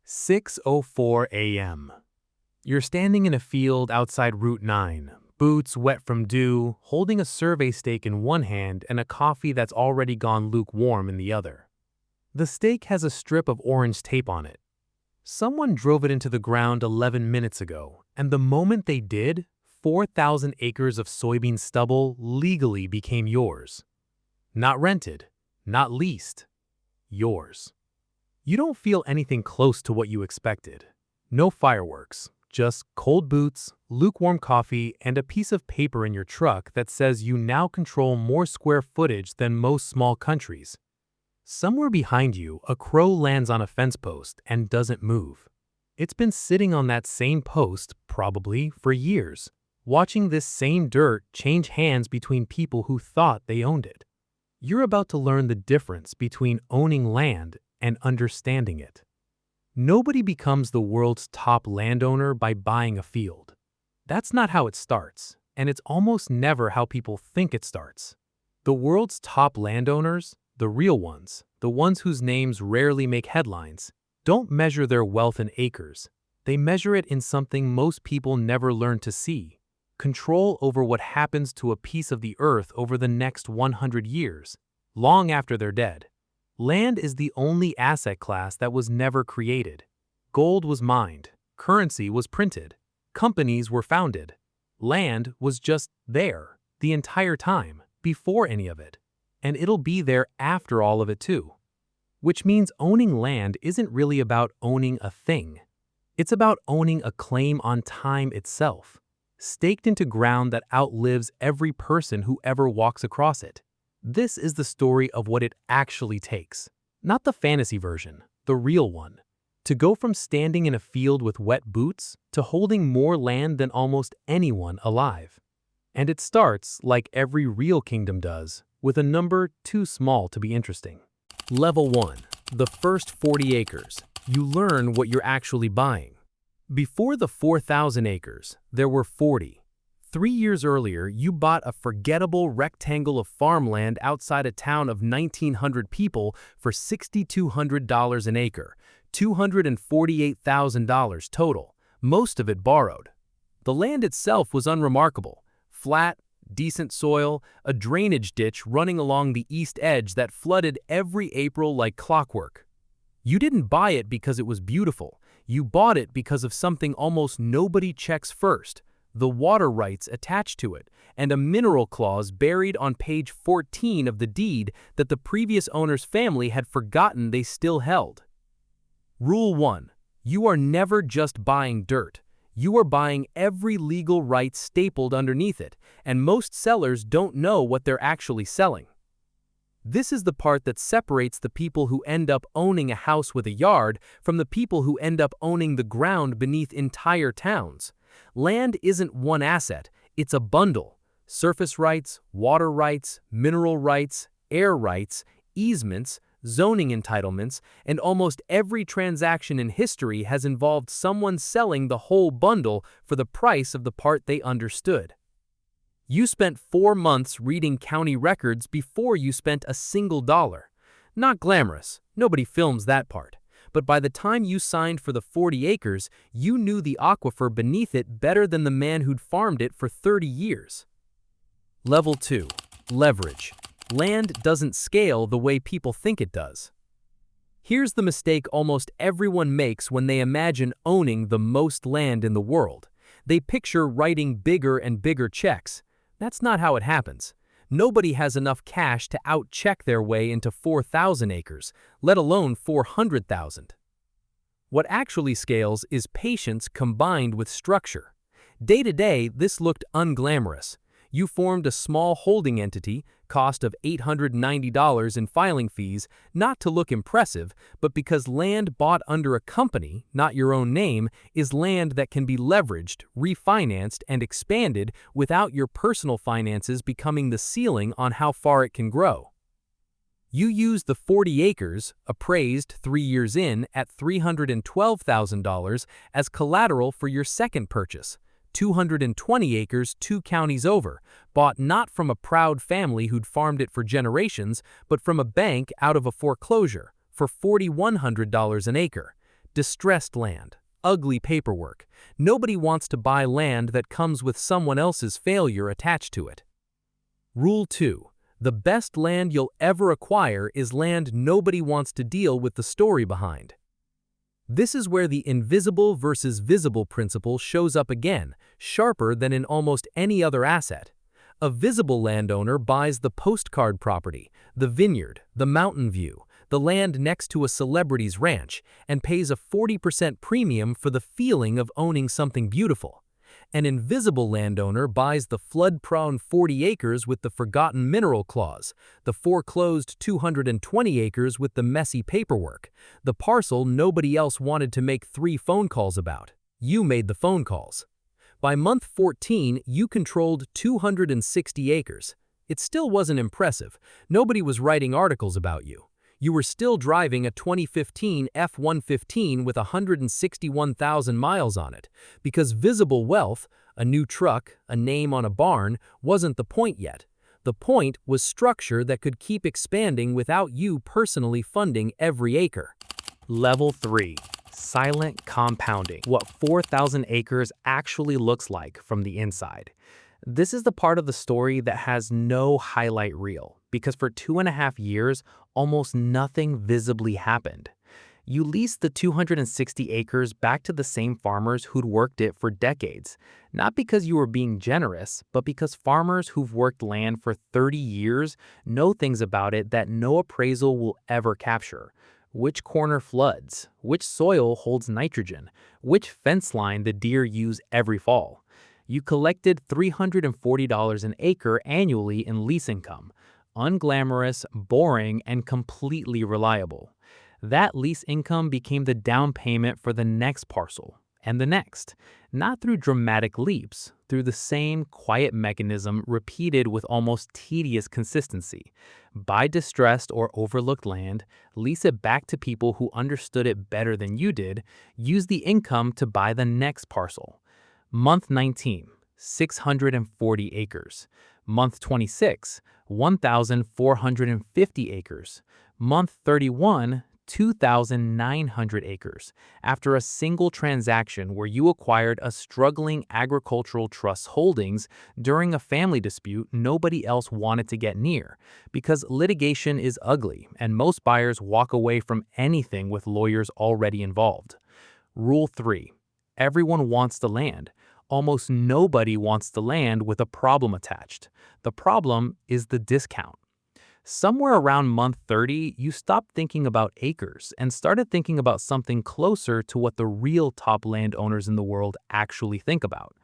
6:04 a.m. You're standing in a field outside Route 9, boots wet from dew, holding a survey stake in one hand and a coffee that's already gone lukewarm in the other. The stake has a strip of orange tape on it. Someone drove it into the ground 11 minutes ago, and the moment they did, 4,000 acres of soybean stubble legally became yours. Not rented, not leased, yours. You don't feel anything close to what you expected. No fireworks, just cold boots, lukewarm coffee, and a piece of paper in your truck that says you now control more square footage than most small countries. Somewhere behind you, a crow lands on a fence post and doesn't move. It's been sitting on that same post, probably, for years, watching this same dirt change hands between people who thought they owned it. You're about to learn the difference between owning land and understanding it. Nobody becomes the world's top landowner by buying a field. That's not how it starts, and it's almost never how people think it starts. The world's top landowners, the real ones, the ones whose names rarely make headlines, don't measure their wealth in acres. They measure it in something most people never learn to see: control over what happens to a piece of the earth over the next 100 years, long after they're dead. Land is the only asset class that was never created. Gold was mined, currency was printed, companies were founded. Land was just there the entire time, before any of it. And it'll be there after all of it too. Which means owning land isn't really about owning a thing. It's about owning a claim on time itself, staked into ground that outlives every person who ever walks across it. This is the story of what it actually takes. Not the fantasy version, the real one. To go from standing in a field with wet boots to holding more land than almost anyone alive. And it starts, like every real kingdom does, with a number too small to be interesting. Level 1. The first 40 acres. You learn what you're actually buying. Before the 4,000 acres, there were 40. 3 years earlier, you bought a forgettable rectangle of farmland outside a town of 1,900 people for $6,200 an acre, $248,000 total, most of it borrowed. The land itself was unremarkable: flat, decent soil, a drainage ditch running along the east edge that flooded every April like clockwork. You didn't buy it because it was beautiful. You bought it because of something almost nobody checks first: the water rights attached to it, and a mineral clause buried on page 14 of the deed that the previous owner's family had forgotten they still held. Rule 1. You are never just buying dirt. You are buying every legal right stapled underneath it, and most sellers don't know what they're actually selling. This is the part that separates the people who end up owning a house with a yard from the people who end up owning the ground beneath entire towns. Land isn't one asset, it's a bundle. Surface rights, water rights, mineral rights, air rights, easements, zoning entitlements, and almost every transaction in history has involved someone selling the whole bundle for the price of the part they understood. You spent 4 months reading county records before you spent a single dollar. Not glamorous, nobody films that part. But by the time you signed for the 40 acres, you knew the aquifer beneath it better than the man who'd farmed it for 30 years. Level 2. Leverage. Land doesn't scale the way people think it does. Here's the mistake almost everyone makes when they imagine owning the most land in the world. They picture writing bigger and bigger checks. That's not how it happens. Nobody has enough cash to out-check their way into 4,000 acres, let alone 400,000. What actually scales is patience combined with structure. Day to day, this looked unglamorous. You formed a small holding entity, cost of $890 in filing fees, not to look impressive, but because land bought under a company, not your own name, is land that can be leveraged, refinanced, and expanded without your personal finances becoming the ceiling on how far it can grow. You used the 40 acres, appraised 3 years in at $312,000, as collateral for your second purchase. 220 acres 2 counties over, bought not from a proud family who'd farmed it for generations, but from a bank out of a foreclosure, for $4,100 an acre. Distressed land. Ugly paperwork. Nobody wants to buy land that comes with someone else's failure attached to it. Rule 2. The best land you'll ever acquire is land nobody wants to deal with the story behind. This is where the invisible versus visible principle shows up again, sharper than in almost any other asset. A visible landowner buys the postcard property, the vineyard, the mountain view, the land next to a celebrity's ranch, and pays a 40% premium for the feeling of owning something beautiful. An invisible landowner buys the flood-prone 40 acres with the forgotten mineral clause, the foreclosed 220 acres with the messy paperwork, the parcel nobody else wanted to make 3 phone calls about. You made the phone calls. By month 14, you controlled 260 acres. It still wasn't impressive. Nobody was writing articles about you. You were still driving a 2015 F-150 with 161,000 miles on it, because visible wealth, a new truck, a name on a barn, wasn't the point yet. The point was structure that could keep expanding without you personally funding every acre. Level 3. Silent compounding. What 4,000 acres actually looks like from the inside. This is the part of the story that has no highlight reel, because for 2.5 years, almost nothing visibly happened. You leased the 260 acres back to the same farmers who'd worked it for decades, not because you were being generous, but because farmers who've worked land for 30 years know things about it that no appraisal will ever capture. Which corner floods, which soil holds nitrogen, which fence line the deer use every fall. You collected $340 an acre annually in lease income, unglamorous, boring, and completely reliable. That lease income became the down payment for the next parcel, and the next, not through dramatic leaps, through the same quiet mechanism repeated with almost tedious consistency. Buy distressed or overlooked land, lease it back to people who understood it better than you did, use the income to buy the next parcel. Month 19, 640 acres. Month 26, 1,450 acres. Month 31, 2,900 acres, after a single transaction where you acquired a struggling agricultural trust holdings during a family dispute nobody else wanted to get near, because litigation is ugly and most buyers walk away from anything with lawyers already involved. Rule 3. Everyone wants the land. Almost nobody wants the land with a problem attached. The problem is the discount. Somewhere around month 30, you stopped thinking about acres and started thinking about something closer to what the real top landowners in the world actually think about: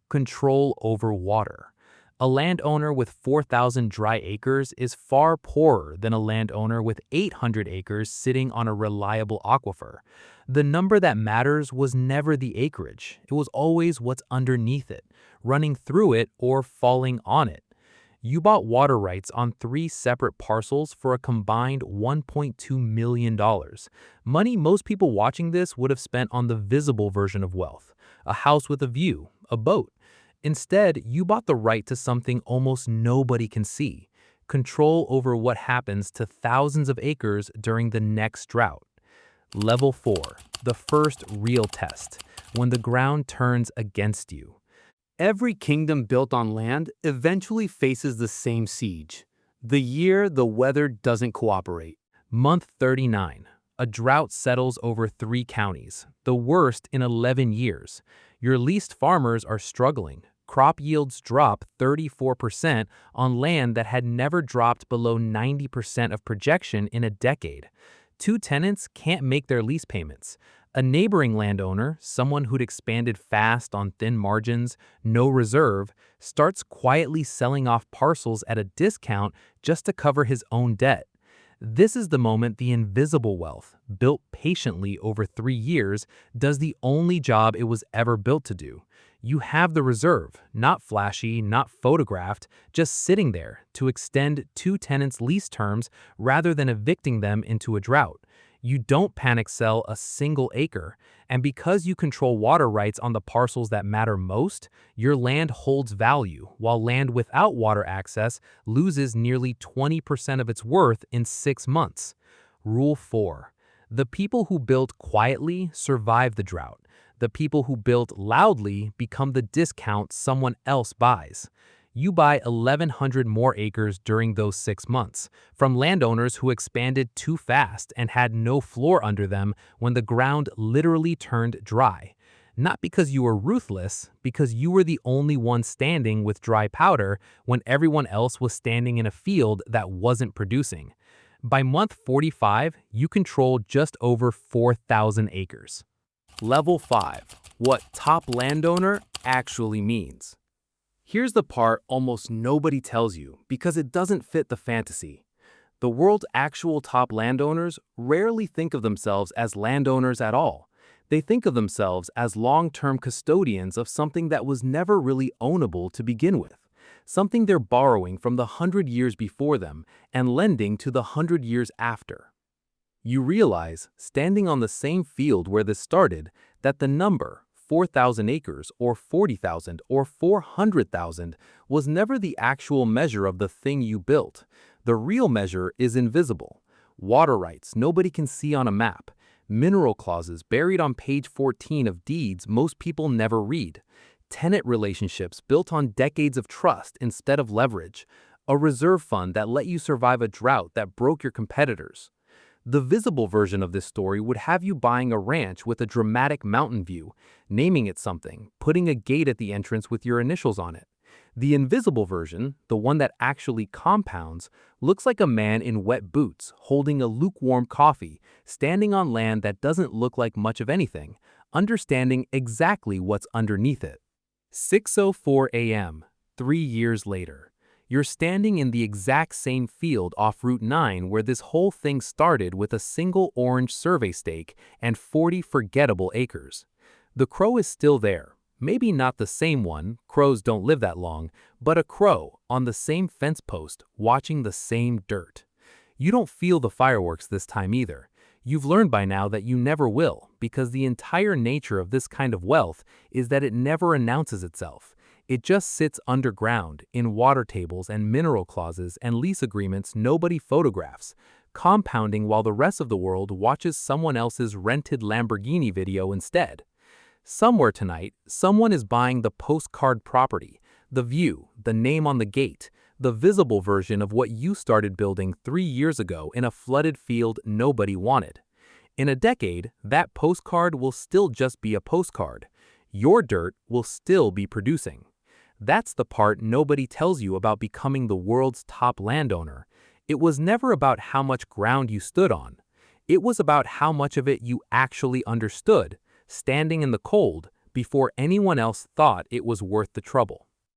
control over water. A landowner with 4,000 dry acres is far poorer than a landowner with 800 acres sitting on a reliable aquifer. The number that matters was never the acreage. It was always what's underneath it, running through it, or falling on it. You bought water rights on 3 separate parcels for a combined $1.2 million. Money most people watching this would have spent on the visible version of wealth: a house with a view, a boat. Instead, you bought the right to something almost nobody can see: control over what happens to thousands of acres during the next drought. Level 4. The first real test: when the ground turns against you. Every kingdom built on land eventually faces the same siege: the year the weather doesn't cooperate. Month 39. A drought settles over 3 counties, the worst in 11 years. Your leased farmers are struggling. Crop yields drop 34% on land that had never dropped below 90% of projection in a decade. 2 tenants can't make their lease payments. A neighboring landowner, someone who'd expanded fast on thin margins, no reserve, starts quietly selling off parcels at a discount just to cover his own debt. This is the moment the invisible wealth, built patiently over 3 years, does the only job it was ever built to do. You have the reserve, not flashy, not photographed, just sitting there to extend 2 tenants' lease terms rather than evicting them into a drought. You don't panic sell a single acre, and because you control water rights on the parcels that matter most, your land holds value, while land without water access loses nearly 20% of its worth in 6 months. Rule 4. The people who built quietly survive the drought. The people who built loudly become the discount someone else buys. You buy 1,100 more acres during those 6 months from landowners who expanded too fast and had no floor under them when the ground literally turned dry. Not because you were ruthless, because you were the only one standing with dry powder when everyone else was standing in a field that wasn't producing. By month 45, you control just over 4,000 acres. Level 5. What top landowner actually means. Here's the part almost nobody tells you because it doesn't fit the fantasy. The world's actual top landowners rarely think of themselves as landowners at all. They think of themselves as long-term custodians of something that was never really ownable to begin with, something they're borrowing from the 100 years before them and lending to the 100 years after. You realize, standing on the same field where this started, that the number 4,000 acres or 40,000 or 400,000 was never the actual measure of the thing you built. The real measure is invisible. Water rights nobody can see on a map. Mineral clauses buried on page 14 of deeds most people never read. Tenant relationships built on decades of trust instead of leverage. A reserve fund that let you survive a drought that broke your competitors. The visible version of this story would have you buying a ranch with a dramatic mountain view, naming it something, putting a gate at the entrance with your initials on it. The invisible version, the one that actually compounds, looks like a man in wet boots holding a lukewarm coffee, standing on land that doesn't look like much of anything, understanding exactly what's underneath it. 6:04 a.m., 3 years later. You're standing in the exact same field off Route 9 where this whole thing started with a single orange survey stake and 40 forgettable acres. The crow is still there. Maybe not the same one, crows don't live that long, but a crow on the same fence post watching the same dirt. You don't feel the fireworks this time either. You've learned by now that you never will, because the entire nature of this kind of wealth is that it never announces itself. It just sits underground in water tables and mineral clauses and lease agreements nobody photographs, compounding while the rest of the world watches someone else's rented Lamborghini video instead. Somewhere tonight, someone is buying the postcard property, the view, the name on the gate, the visible version of what you started building 3 years ago in a flooded field nobody wanted. In a decade, that postcard will still just be a postcard. Your dirt will still be producing. That's the part nobody tells you about becoming the world's top landowner. It was never about how much ground you stood on. It was about how much of it you actually understood, standing in the cold, before anyone else thought it was worth the trouble.